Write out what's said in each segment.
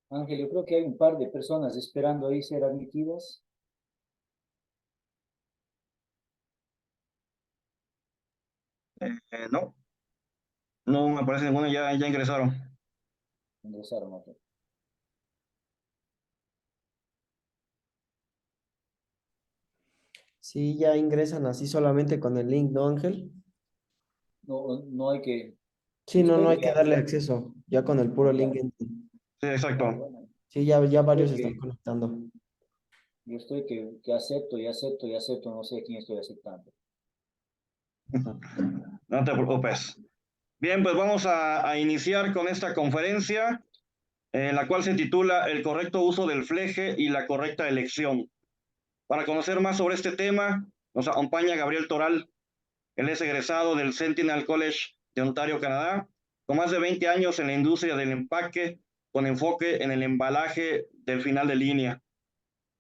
Ángel, yo creo que hay un par de personas esperando ahí ser admitidas. No, no me parece ninguno, ya ingresaron. Ingresaron, ok. Sí, ya ingresan así solamente con el link, ¿no, Ángel? No, no hay que... Sí, Yo no espero hay que... que darle acceso, ya con el puro link. Sí, Ah, exacto. bueno, Sí, ya yo varios estoy se están que, conectando. yo estoy que acepto y acepto y acepto, no sé quién estoy aceptando. No te preocupes. Bien, pues vamos a iniciar con esta conferencia, la cual se titula El correcto uso del fleje y la correcta elección. Para conocer más sobre este tema, nos acompaña Gabriel Toral. Él es egresado del Sentinel College de Ontario, Canadá, con más de 20 años en la industria del empaque, con enfoque en el embalaje del final de línea.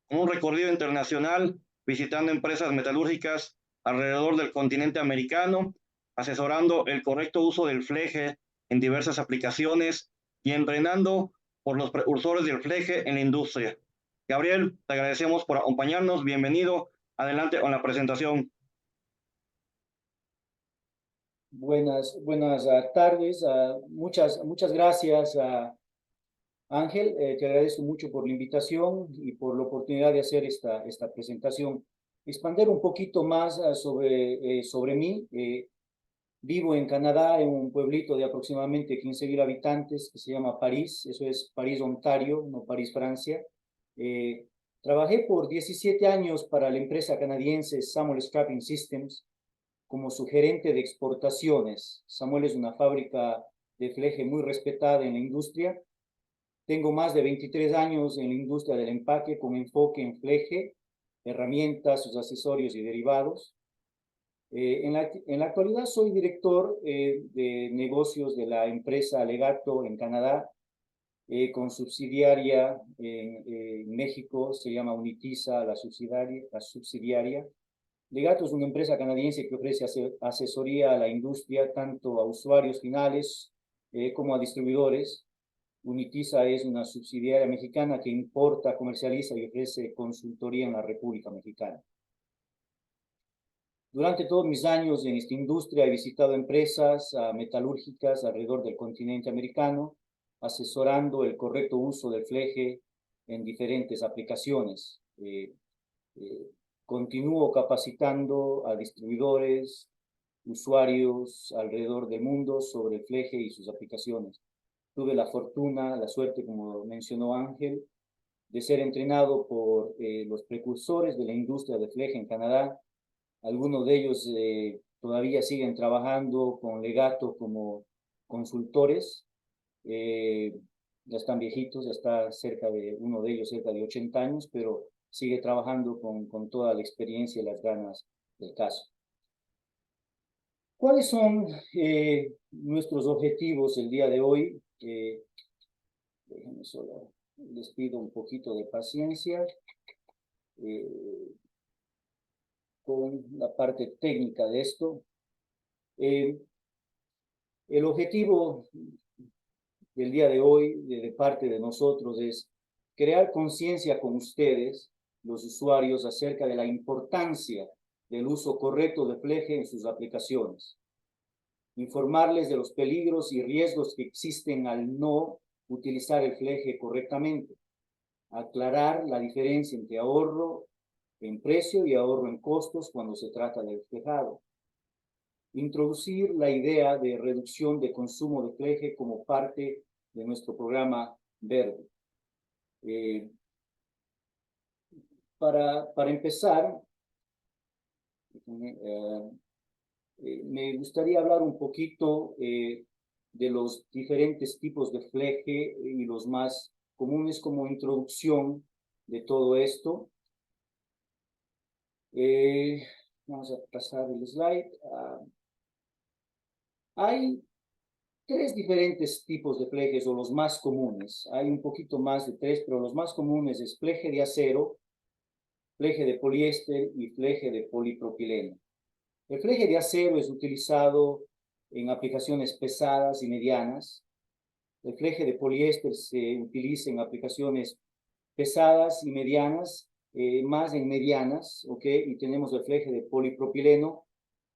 Con un recorrido internacional, visitando empresas metalúrgicas alrededor del continente americano, asesorando el correcto uso del fleje en diversas aplicaciones y entrenando por los precursores del fleje en la industria. Gabriel, te agradecemos por acompañarnos. Bienvenido. Adelante con la presentación. Buenas tardes. Muchas gracias, Ángel. Te agradezco mucho por la invitación y por la oportunidad de hacer esta presentación. Expander un poquito más sobre mí. Vivo en Canadá, en un pueblito de aproximadamente 15,000 habitantes que se llama París. Eso es París, Ontario, no París, Francia. Eh, Trabajé por 17 años para la empresa canadiense Samuel Scrapping Systems como su gerente de exportaciones. Samuel es una fábrica de fleje muy respetada en la industria. Tengo más de 23 años en la industria del empaque con enfoque en fleje, herramientas, sus accesorios y derivados. En la actualidad soy director de negocios de la empresa Legato en Canadá, con subsidiaria en México, se llama Unitiza, la subsidiaria. Legato es una empresa canadiense que ofrece asesoría a la industria, tanto a usuarios finales como a distribuidores. Unitiza es una subsidiaria mexicana que importa, comercializa y ofrece consultoría en la República Mexicana. Durante todos mis años en esta industria he visitado empresas metalúrgicas alrededor del continente americano, asesorando el correcto uso del fleje en diferentes aplicaciones. Eh, Continúo capacitando a distribuidores, usuarios alrededor del mundo sobre el fleje y sus aplicaciones. Tuve la fortuna, la suerte, como mencionó Ángel, de ser entrenado por los precursores de la industria de fleje en Canadá. Algunos de ellos todavía siguen trabajando con Legato como consultores. Eh, ya están viejitos, ya está uno de ellos cerca de 80 años, pero sigue trabajando con toda la experiencia y las ganas del caso. ¿Cuáles son nuestros objetivos el día de hoy? Déjenme solo, les pido un poquito de paciencia eh, con la parte técnica de esto. Eh, el objetivo del día de hoy, de parte de nosotros, es crear conciencia con ustedes, los usuarios, acerca de la importancia del uso correcto de fleje en sus aplicaciones. Informarles de los peligros y riesgos que existen al no utilizar el fleje correctamente. Aclarar la diferencia entre ahorro en precio y ahorro en costos cuando se trata del flejado. Introducir la idea de reducción de consumo de fleje como parte de nuestro programa verde. Eh, para empezar, me gustaría hablar un poquito de los diferentes tipos de fleje y los más comunes como introducción de todo esto. Vamos a pasar el slide. Hay tres diferentes tipos de flejes, o los más comunes. Hay un poquito más de tres, pero los más comunes es fleje de acero, fleje de poliéster y fleje de polipropileno. El fleje de acero es utilizado en aplicaciones pesadas y medianas. El fleje de poliéster se utiliza en aplicaciones pesadas y medianas, más en medianas, ¿ok? Y tenemos el fleje de polipropileno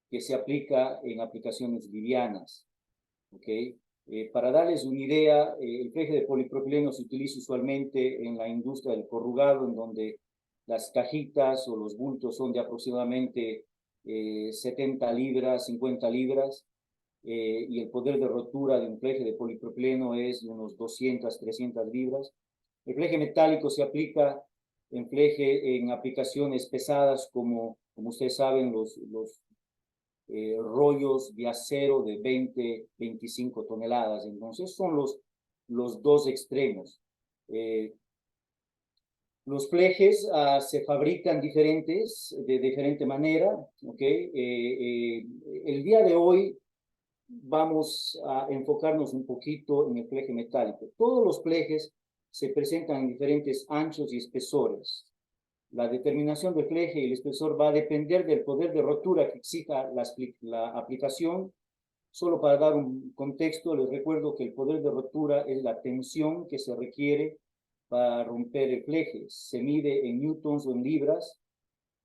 que se aplica en aplicaciones livianas, ¿ok? Para darles una idea, el fleje de polipropileno se utiliza usualmente en la industria del corrugado, en donde las cajitas o los bultos son de aproximadamente 70 libras, 50 libras, y el poder de rotura de un fleje de polipropileno es de unos 200, 300 libras. El fleje metálico se aplica en aplicaciones pesadas como ustedes saben, los rollos de acero de 20, 25 toneladas. Entonces son los dos extremos. Los flejes se fabrican de diferente manera, ¿ok? El día de hoy vamos a enfocarnos un poquito en el fleje metálico. Todos los flejes se presentan en diferentes anchos y espesores. La determinación del fleje y el espesor va a depender del poder de rotura que exija la aplicación. Solo para dar un contexto, les recuerdo que el poder de rotura es la tensión que se requiere para romper el fleje. Se mide en newtons o en libras.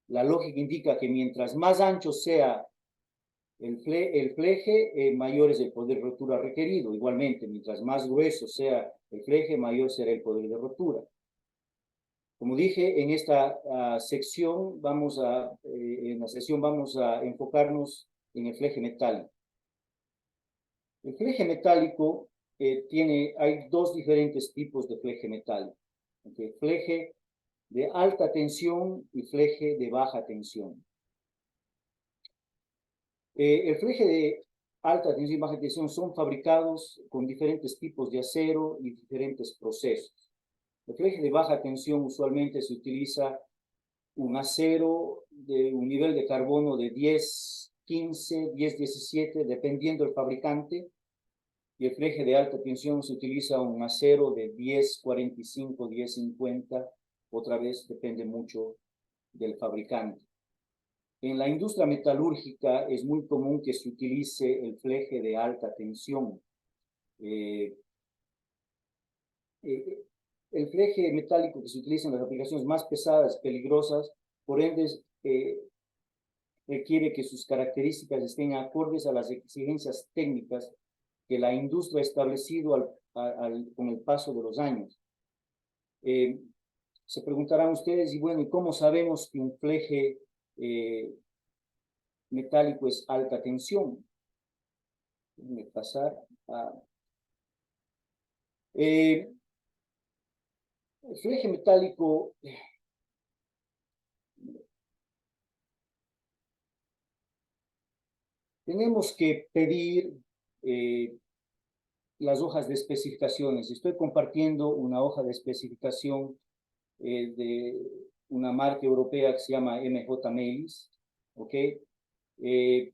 La lógica indica que mientras más ancho sea el fleje, mayor es el poder de rotura requerido. Igualmente, mientras más grueso sea el fleje, mayor será el poder de rotura. Como dije, en esta sección en la sesión vamos a enfocarnos en el fleje metálico. El fleje metálico hay dos diferentes tipos de fleje metálico. ¿Okay? Fleje de alta tensión y fleje de baja tensión. El fleje de alta tensión y baja tensión son fabricados con diferentes tipos de acero y diferentes procesos. El fleje de baja tensión usualmente se utiliza un acero de un nivel de carbono de 10, 15, 10, 17, dependiendo del fabricante. Y el fleje de alta tensión se utiliza un acero de 10, 45, 10, 50. Otra vez depende mucho del fabricante. En la industria metalúrgica es muy común que se utilice el fleje de alta tensión. El fleje metálico que se utiliza en las aplicaciones más pesadas, peligrosas, por ende, requiere que sus características estén acordes a las exigencias técnicas que la industria ha establecido con el paso de los años. Se preguntarán ustedes, y bueno, ¿y cómo sabemos que un fleje metálico es alta tensión? Déjenme pasar a... el fleje metálico tenemos que pedir las hojas de especificaciones. Estoy compartiendo una hoja de especificación de una marca europea que se llama MJ Melis, ¿ok? En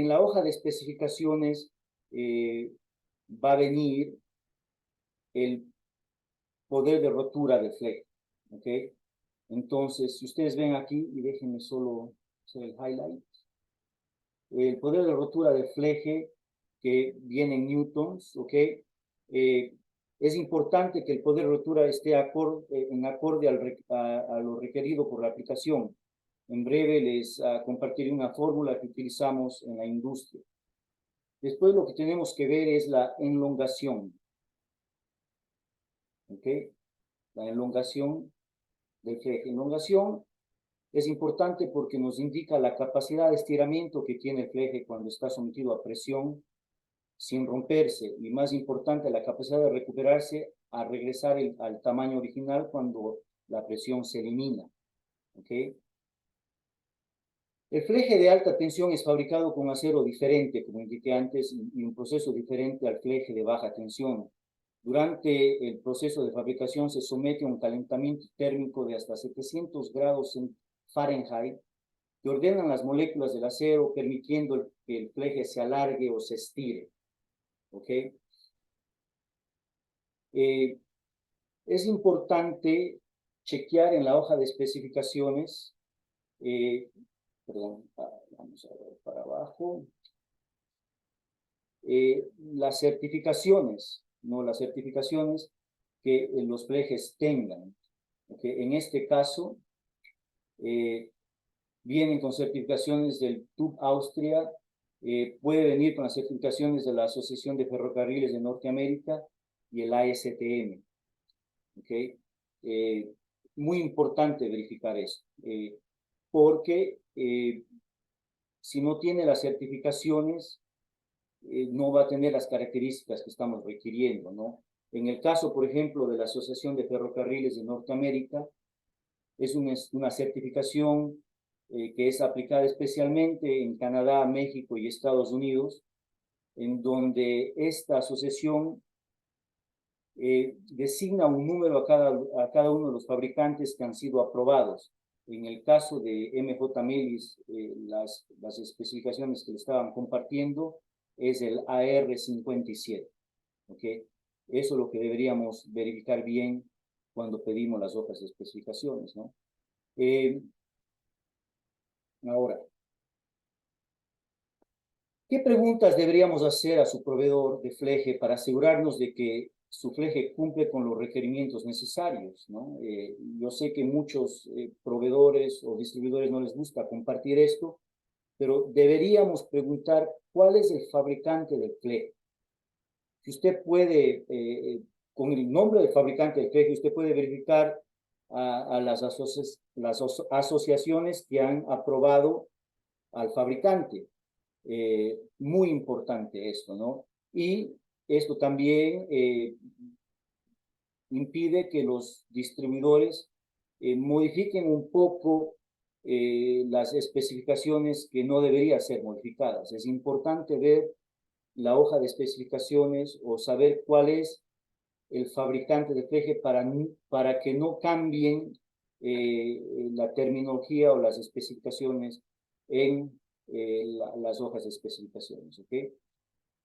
la hoja de especificaciones va a venir el poder de rotura del fleje, ¿ok? Entonces, si ustedes ven aquí, y déjenme solo hacer el highlight, el poder de rotura del fleje que viene en newtons, ¿ok? Es importante que el poder de rotura esté en acorde a lo requerido por la aplicación. En breve les compartiré una fórmula que utilizamos en la industria. Después lo que tenemos que ver es la elongación. ¿Ok? La elongación del fleje. Elongación es importante porque nos indica la capacidad de estiramiento que tiene el fleje cuando está sometido a presión sin romperse, y más importante, la capacidad de recuperarse a regresar al tamaño original cuando la presión se elimina. ¿Okay? El fleje de alta tensión es fabricado con acero diferente, como indiqué antes, y un proceso diferente al fleje de baja tensión. Durante el proceso de fabricación se somete a un calentamiento térmico de hasta 700 grados en Fahrenheit que ordenan las moléculas del acero, permitiendo que el fleje se alargue o se estire. ¿Ok? Es importante chequear en la hoja de especificaciones, perdón, vamos a ver para abajo, las certificaciones, ¿no? Las certificaciones que los flejes tengan. ¿Okay? En este caso, vienen con certificaciones del TÜV Austria, puede venir con las certificaciones de la Asociación de Ferrocarriles de Norteamérica y el ASTM. ¿Okay? Muy importante verificar esto, porque si no tiene las certificaciones, no va a tener las características que estamos requiriendo, ¿no? En el caso, por ejemplo, de la Asociación de Ferrocarriles de Norteamérica, es una certificación que es aplicada especialmente en Canadá, México y Estados Unidos, en donde esta asociación designa un número a cada uno de los fabricantes que han sido aprobados. En el caso de MJ Melis, las especificaciones que le estaban compartiendo es el AR57. ¿Okay? Eso es lo que deberíamos verificar bien cuando pedimos las hojas de especificaciones, ¿no? Ahora, ¿qué preguntas deberíamos hacer a su proveedor de fleje para asegurarnos de que su fleje cumple con los requerimientos necesarios, ¿no? Yo sé que muchos proveedores o distribuidores no les gusta compartir esto, pero deberíamos preguntar cuál es el fabricante del fleje. Si usted puede, con el nombre del fabricante del fleje, usted puede verificar a las asociaciones que han aprobado al fabricante. Muy importante esto, ¿no? Y esto también impide que los distribuidores modifiquen un poco las especificaciones que no deberían ser modificadas. Es importante ver la hoja de especificaciones o saber cuál es el fabricante de fleje para que no cambien la terminología o las especificaciones en las hojas de especificaciones. ¿Okay?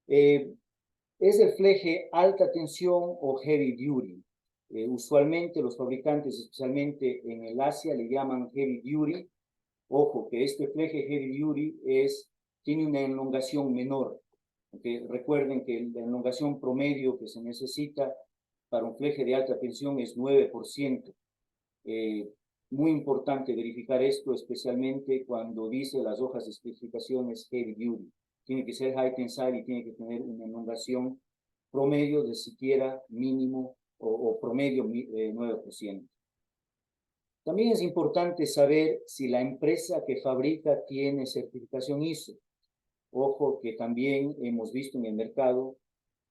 Es el fleje alta tensión o heavy duty. Usualmente los fabricantes, especialmente en el Asia, le llaman heavy duty. Ojo, que este fleje heavy duty tiene una elongación menor. ¿Okay? Recuerden que la elongación promedio que se necesita para un fleje de alta tensión es 9%. Muy importante verificar esto, especialmente cuando dice las hojas de especificaciones heavy duty. Tiene que ser high tensile y tiene que tener una elongación promedio de siquiera mínimo o promedio 9%. También es importante saber si la empresa que fabrica tiene certificación ISO. Ojo que también hemos visto en el mercado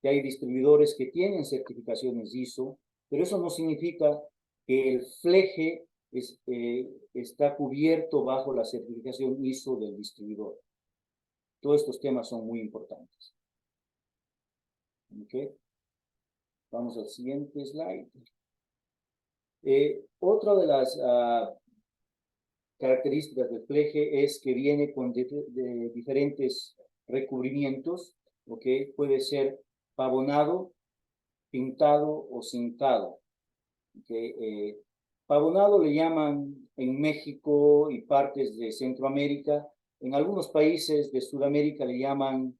que hay distribuidores que tienen certificaciones ISO, pero eso no significa que el fleje está cubierto bajo la certificación ISO del distribuidor. Todos estos temas son muy importantes. ¿Okay? Vamos al siguiente slide. Otra de las características del fleje es que viene con diferentes recubrimientos, ¿okay? Puede ser pavonado, pintado o cincado. ¿Okay? Pavonado le llaman en México y partes de Centroamérica. En algunos países de Sudamérica le llaman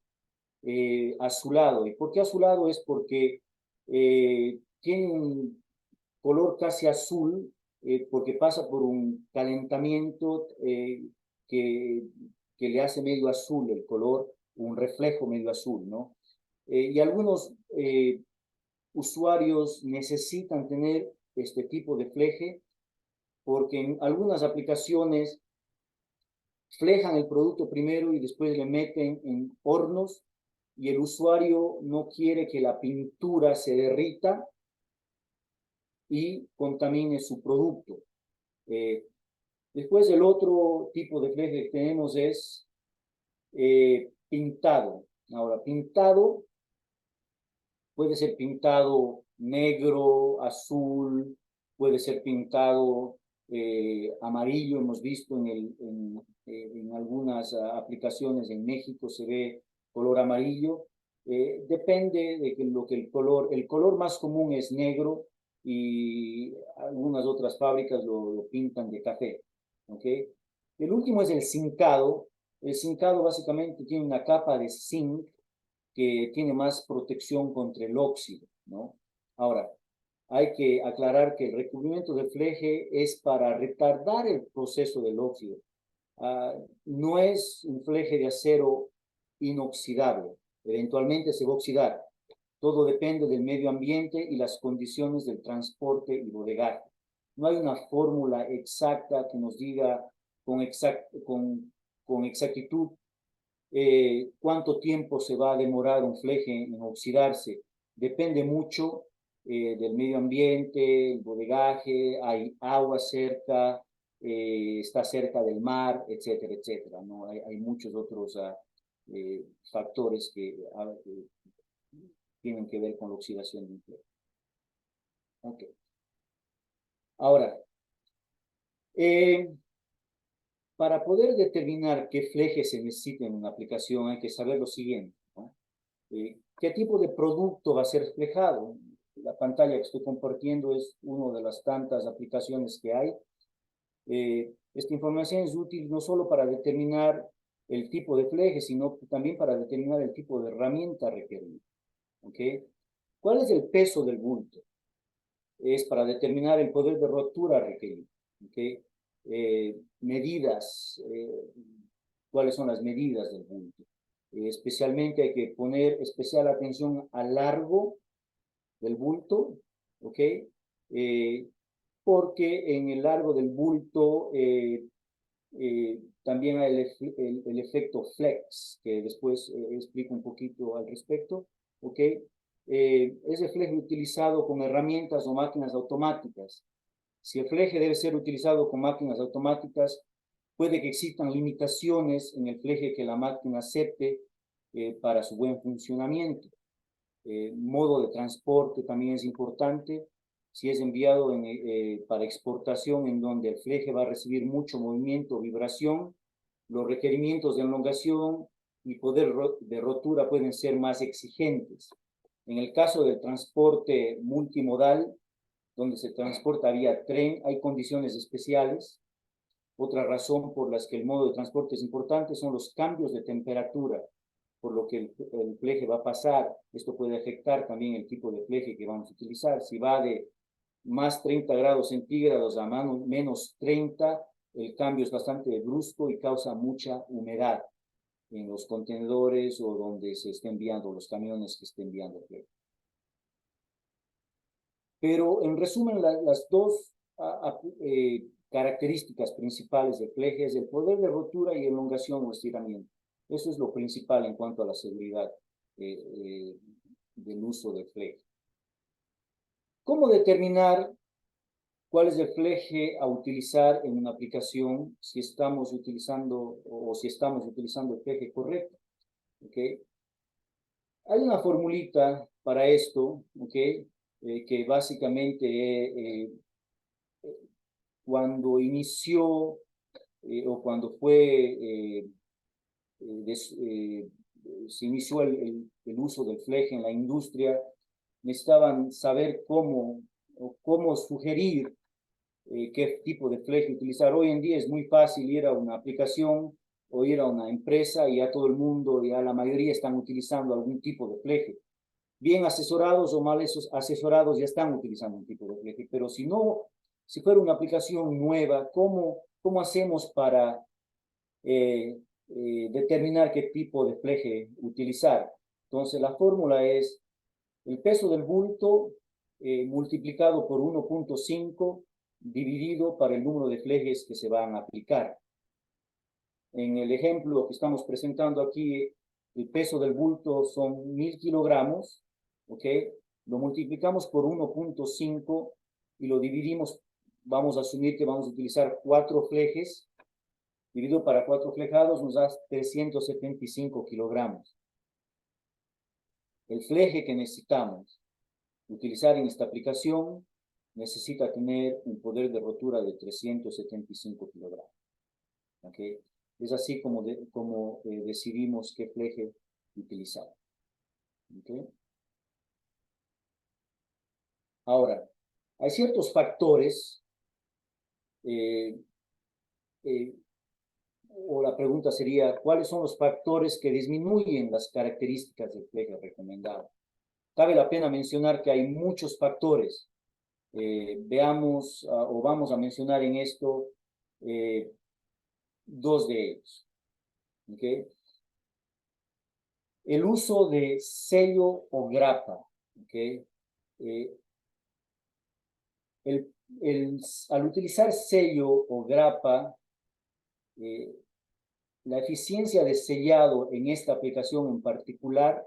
azulado. ¿Y por qué azulado? Es porque tiene un color casi azul, porque pasa por un calentamiento que le hace medio azul el color, un reflejo medio azul, ¿no? Y algunos usuarios necesitan tener este tipo de fleje porque en algunas aplicaciones flejan el producto primero y después le meten en hornos y el usuario no quiere que la pintura se derrita y contamine su producto. Después el otro tipo de fleje que tenemos es pintado. Ahora, pintado puede ser pintado negro, azul, puede ser pintado amarillo, hemos visto en en algunas aplicaciones en México se ve color amarillo. Depende de que el color más común es negro y algunas otras fábricas lo pintan de café. ¿Okay? El último es el zincado. El zincado básicamente tiene una capa de zinc que tiene más protección contra el óxido, ¿no? Ahora, hay que aclarar que el recubrimiento de fleje es para retardar el proceso del óxido. No es un fleje de acero inoxidable. Eventualmente se va a oxidar. Todo depende del medio ambiente y las condiciones del transporte y bodegaje. No hay una fórmula exacta que nos diga con exactitud cuánto tiempo se va a demorar un fleje en oxidarse. Depende mucho del medio ambiente, el bodegaje, hay agua cerca, está cerca del mar, etcétera, etcétera. ¿No? Hay muchos otros factores que tienen que ver con la oxidación de un fleje. Okay. Ahora, para poder determinar qué fleje se necesita en una aplicación hay que saber lo siguiente, ¿no? ¿Qué tipo de producto va a ser reflejado? La pantalla que estoy compartiendo es una de las tantas aplicaciones que hay. Esta información es útil no solo para determinar el tipo de fleje, sino también para determinar el tipo de herramienta requerida. ¿Okay? ¿Cuál es el peso del bulto? Es para determinar el poder de rotura requerido. ¿Okay? Medidas, ¿cuáles son las medidas del bulto? Especialmente hay que poner especial atención al largo del bulto, ¿ok? Porque en el largo del bulto también hay el efecto flex, que después explico un poquito al respecto, ¿ok? Ese fleje utilizado con herramientas o máquinas automáticas. Si el fleje debe ser utilizado con máquinas automáticas, puede que existan limitaciones en el fleje que la máquina acepte para su buen funcionamiento. Modo de transporte también es importante. Si es enviado para exportación en donde el fleje va a recibir mucho movimiento, vibración, los requerimientos de elongación y poder de rotura pueden ser más exigentes. En el caso del transporte multimodal, donde se transporta vía tren, hay condiciones especiales. Otra razón por las que el modo de transporte es importante son los cambios de temperatura, por lo que el fleje va a pasar. Esto puede afectar también el tipo de fleje que vamos a utilizar. Si va de más 30 grados centígrados a menos 30, el cambio es bastante brusco y causa mucha humedad en los contenedores o donde se estén enviando los camiones que estén enviando fleje. Pero en resumen, las dos características principales del fleje es el poder de rotura y elongación o estiramiento. Eso es lo principal en cuanto a la seguridad del uso del fleje. ¿Cómo determinar cuál es el fleje a utilizar en una aplicación si estamos utilizando el fleje correcto? ¿Okay? Hay una formulita para esto, ¿okay? Que básicamente cuando inició o cuando se inició el uso del fleje en la industria, necesitaban saber cómo sugerir qué tipo de fleje utilizar. Hoy en día es muy fácil ir a una aplicación o ir a una empresa y ya todo el mundo, ya la mayoría están utilizando algún tipo de fleje. Bien asesorados o mal asesorados ya están utilizando un tipo de fleje, pero si fuera una aplicación nueva, ¿cómo hacemos para determinar qué tipo de fleje utilizar? Entonces la fórmula es el peso del bulto multiplicado por 1.5 dividido para el número de flejes que se van a aplicar. En el ejemplo que estamos presentando aquí, el peso del bulto son 1000 kilogramos, ¿ok? Lo multiplicamos por 1.5 y lo dividimos, vamos a asumir que vamos a utilizar 4 flejes, dividido para 4 flejados nos da 375 kilogramos. El fleje que necesitamos utilizar en esta aplicación necesita tener un poder de rotura de 375 kilogramos. ¿Okay? Es así como, decidimos qué fleje utilizar. ¿Okay? Ahora, hay ciertos factores, o la pregunta sería, ¿cuáles son los factores que disminuyen las características del fleje recomendado? Cabe la pena mencionar que hay muchos factores. Veamos o vamos a mencionar en esto dos de ellos. ¿Okay? El uso de sello o grapa. ¿Okay? Al utilizar sello o grapa, la eficiencia de sellado en esta aplicación en particular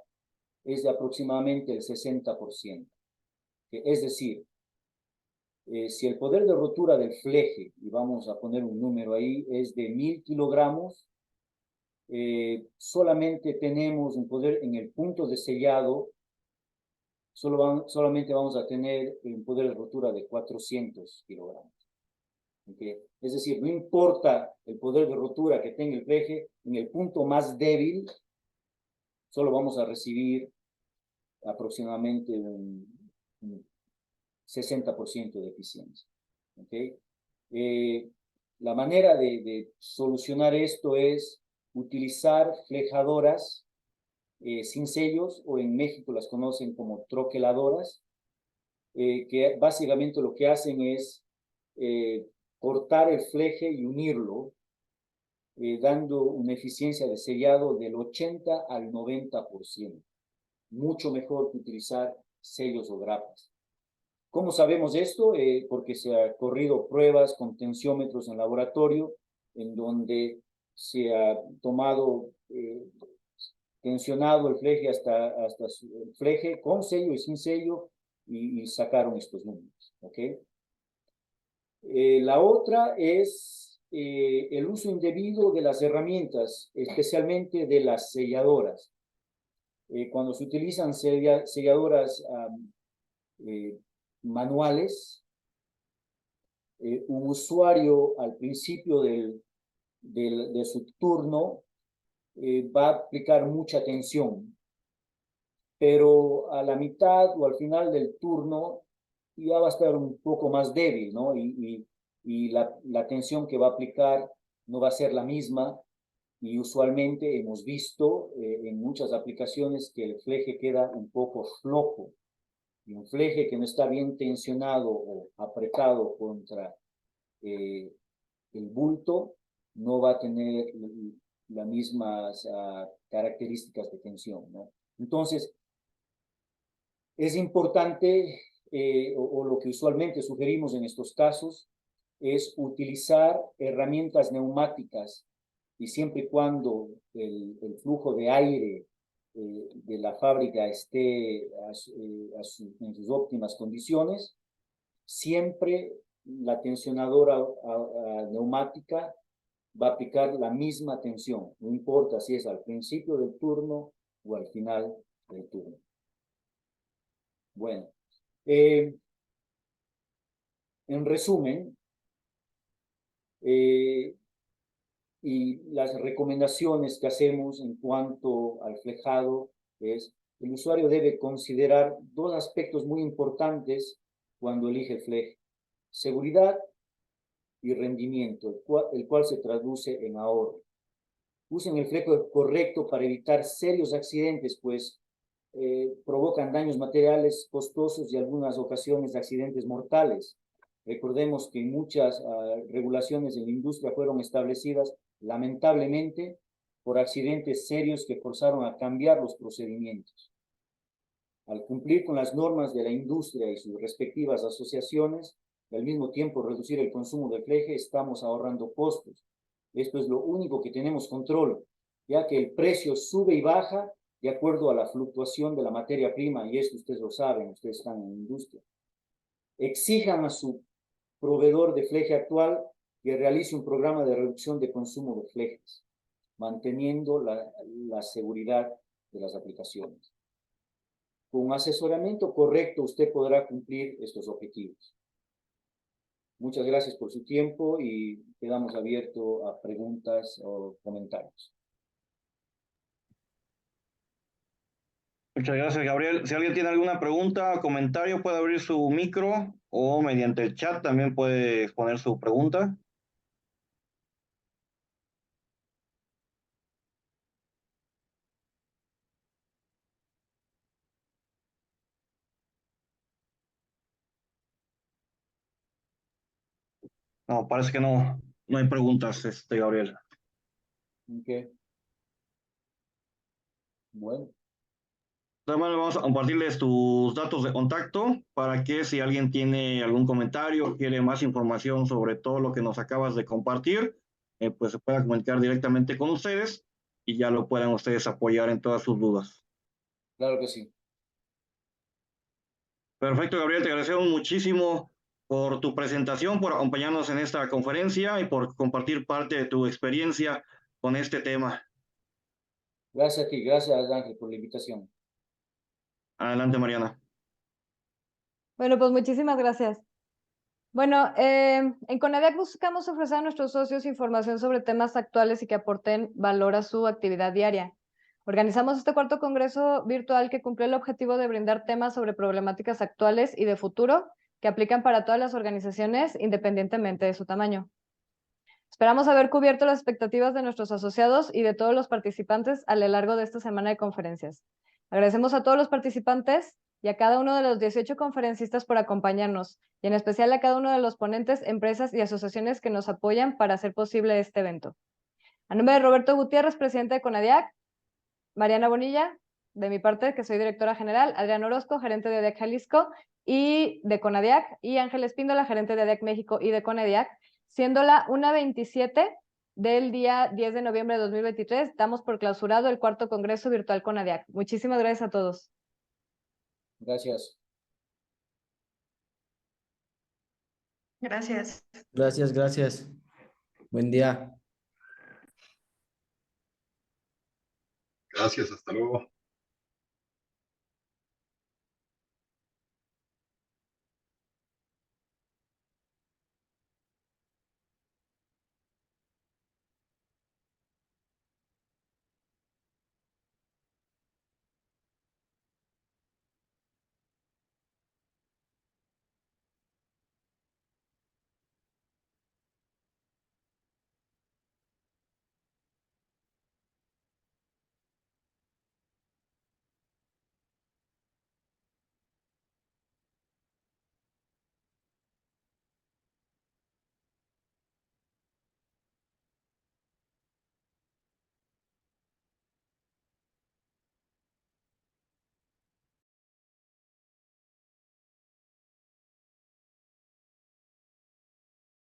es de aproximadamente el 60%. Es decir, si el poder de rotura del fleje, y vamos a poner un número ahí, es de 1000 kilogramos, solamente tenemos un poder en el punto de sellado, solamente vamos a tener un poder de rotura de 400 kilogramos. ¿Okay? Es decir, no importa el poder de rotura que tenga el fleje, en el punto más débil, solo vamos a recibir aproximadamente un 60% de eficiencia. ¿Okay? La manera de solucionar esto es utilizar flejadoras sin sellos, o en México las conocen como troqueladoras, que básicamente lo que hacen es cortar el fleje y unirlo, dando una eficiencia de sellado del 80 al 90%. Mucho mejor que utilizar sellos o grapas. ¿Cómo sabemos esto? Porque se han corrido pruebas con tensiómetros en laboratorio, en donde se ha tomado, tensionado el fleje hasta el fleje con sello y sin sello, y sacaron estos números. ¿Okay? La otra es el uso indebido de las herramientas, especialmente de las selladoras. Cuando se utilizan selladoras manuales, un usuario al principio de su turno va a aplicar mucha tensión, pero a la mitad o al final del turno ya va a estar un poco más débil, ¿no? Y la tensión que va a aplicar no va a ser la misma, y usualmente hemos visto en muchas aplicaciones que el fleje queda un poco flojo, y un fleje que no está bien tensionado o apretado contra el bulto no va a tener las mismas características de tensión, ¿no? Entonces, es importante, o lo que usualmente sugerimos en estos casos, es utilizar herramientas neumáticas, y siempre y cuando el flujo de aire de la fábrica esté en sus óptimas condiciones, siempre la tensionadora neumática va a aplicar la misma tensión, no importa si es al principio del turno o al final del turno. Bueno, en resumen, y las recomendaciones que hacemos en cuanto al flejado es: el usuario debe considerar dos aspectos muy importantes cuando elige el fleje: seguridad y rendimiento, el cual se traduce en ahorro. Usen el fleje correcto para evitar serios accidentes, pues provocan daños materiales costosos y algunas ocasiones accidentes mortales. Recordemos que muchas regulaciones en la industria fueron establecidas, lamentablemente, por accidentes serios que forzaron a cambiar los procedimientos. Al cumplir con las normas de la industria y sus respectivas asociaciones, y al mismo tiempo reducir el consumo de fleje, estamos ahorrando costos. Esto es lo único que tenemos control, ya que el precio sube y baja de acuerdo a la fluctuación de la materia prima, y esto ustedes lo saben, ustedes están en la industria. Exijan a su proveedor de fleje actual que realice un programa de reducción de consumo de flejes, manteniendo la seguridad de las aplicaciones. Con un asesoramiento correcto, usted podrá cumplir estos objetivos. Muchas gracias por su tiempo y quedamos abiertos a preguntas o comentarios. Muchas gracias, Gabriel. Si alguien tiene alguna pregunta o comentario, puede abrir su micro o mediante el chat también puede exponer su pregunta. No, parece que no hay preguntas, Gabriel. Okay. Bueno. También vamos a compartirles tus datos de contacto para que si alguien tiene algún comentario, quiere más información sobre todo lo que nos acabas de compartir, pues se pueda comunicar directamente con ustedes y ya lo puedan ustedes apoyar en todas sus dudas. Claro que sí. Perfecto, Gabriel, te agradecemos muchísimo por tu presentación, por acompañarnos en esta conferencia y por compartir parte de tu experiencia con este tema. Gracias a ti, gracias Ángel por la invitación. Adelante, Mariana. Bueno, pues muchísimas gracias. Bueno, en CONADIAC buscamos ofrecer a nuestros socios información sobre temas actuales y que aporten valor a su actividad diaria. Organizamos este cuarto congreso virtual que cumplió el objetivo de brindar temas sobre problemáticas actuales y de futuro que aplican para todas las organizaciones independientemente de su tamaño. Esperamos haber cubierto las expectativas de nuestros asociados y de todos los participantes a lo largo de esta semana de conferencias. Agradecemos a todos los participantes y a cada uno de los 18 conferencistas por acompañarnos, y en especial a cada uno de los ponentes, empresas y asociaciones que nos apoyan para hacer posible este evento. A nombre de Roberto Gutiérrez, presidente de CONADIAC, Mariana Bonilla, de mi parte, que soy directora general, Adrián Orozco, gerente de ADIAC Jalisco y de CONADIAC, y Ángel Espíndola, gerente de ADIAC México y de CONADIAC, siendo la 1:27 del día 10 de noviembre de 2023, damos por clausurado el cuarto Congreso Virtual CONADIAC. Muchísimas gracias a todos. Gracias. Gracias. Gracias, gracias. Buen día. Gracias, hasta luego.